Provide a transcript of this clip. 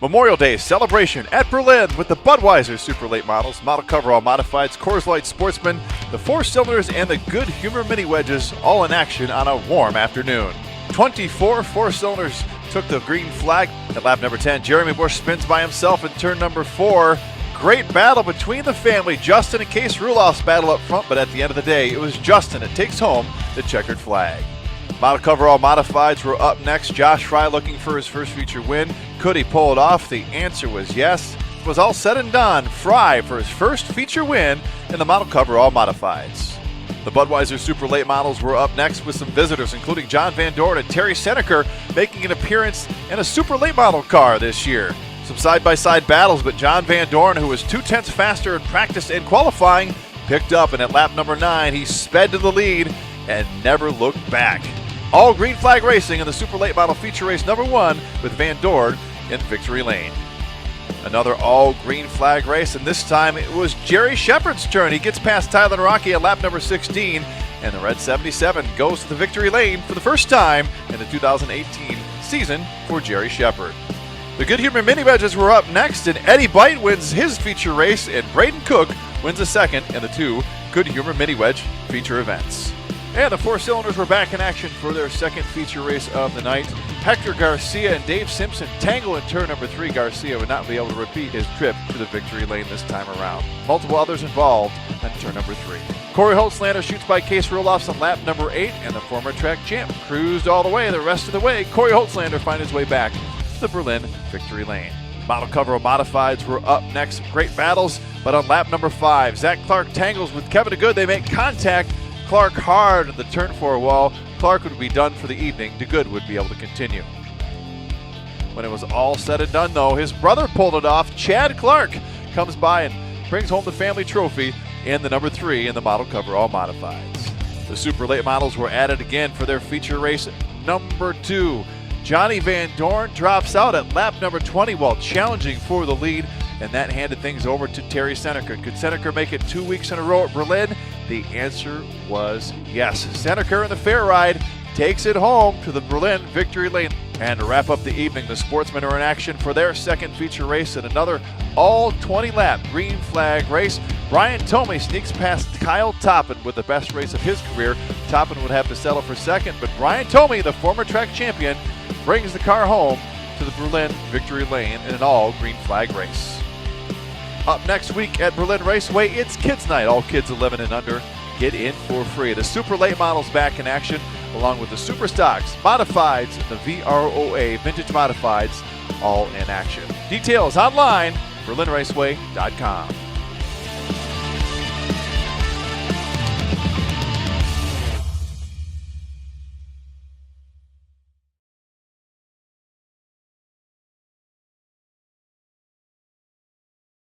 Memorial Day celebration at Berlin with the Budweiser Super Late Models, model coverall modifieds, Coors Light Sportsman, the 4-cylinders, and the Good Humor Mini Wedges all in action on a warm afternoon. 24 4-cylinders took the green flag at lap number 10. Jeremy Bush spins by himself in turn number 4. Great battle between the family. Justin and Case Ruloff's battle up front, but at the end of the day, it was Justin that takes home the checkered flag. Model coverall modifieds were up next. Josh Frye looking for his first feature win. Could he pull it off? The answer was yes. It was all said and done. Frye for his first feature win in the model coverall modifieds. The Budweiser Super Late Models were up next with some visitors, including John Van Doren and Terry Senneker, making an appearance in a Super Late Model car this year. Some side-by-side battles, but John Van Doren, who was 0.2 faster in practice and qualifying, picked up, and at lap number 9, he sped to the lead and never looked back. All green flag racing in the Super Late Model feature race number 1 with Van Doren in victory lane. Another all green flag race, and this time it was Gerry Sheppard's turn. He gets past Tyler Rocky at lap number 16, and the Red 77 goes to the victory lane for the first time in the 2018 season for Gerry Sheppard. The Good Humor Mini Wedges were up next, and Eddie Bite wins his feature race, and Braden Cook wins a second in the 2 Good Humor Mini Wedge feature events. And the 4-cylinders were back in action for their second feature race of the night. Hector Garcia and Dave Simpson tangle in turn number 3. Garcia would not be able to repeat his trip to the victory lane this time around. Multiple others involved in turn number 3. Corey Holtzlander shoots by Case Ruloffs on lap number 8, and the former track champ cruised all the way the rest of the way. Corey Holtzlander finds his way back to the Berlin victory lane. Model coverall modifieds were up next. Great battles, but on lap number 5, Zach Clark tangles with Kevin DeGood. They make contact. Clark hard at the turn 4 wall. Clark would be done for the evening. DeGood would be able to continue. When it was all said and done, though, his brother pulled it off. Chad Clark comes by and brings home the family trophy in the number 3 in the model coverall modifieds. The Super Late Models were added again for their feature race number 2. Johnny Van Doren drops out at lap number 20 while challenging for the lead, and that handed things over to Terry Senneker. Could Senneker make it 2 weeks in a row at Berlin? The answer was yes. Senneker in the fair ride takes it home to the Berlin victory lane. And to wrap up the evening, the Sportsmen are in action for their second feature race in another all 20-lap green flag race. Brian Thome sneaks past Kyle Toppin with the best race of his career. Toppin would have to settle for second, but Brian Thome, the former track champion, brings the car home to the Berlin victory lane in an all green flag race. Up next week at Berlin Raceway, it's Kids Night. All kids 11 and under get in for free. The Super Late Models back in action, along with the Super Stocks, Modifieds, the VROA Vintage Modifieds, all in action. Details online, berlinraceway.com.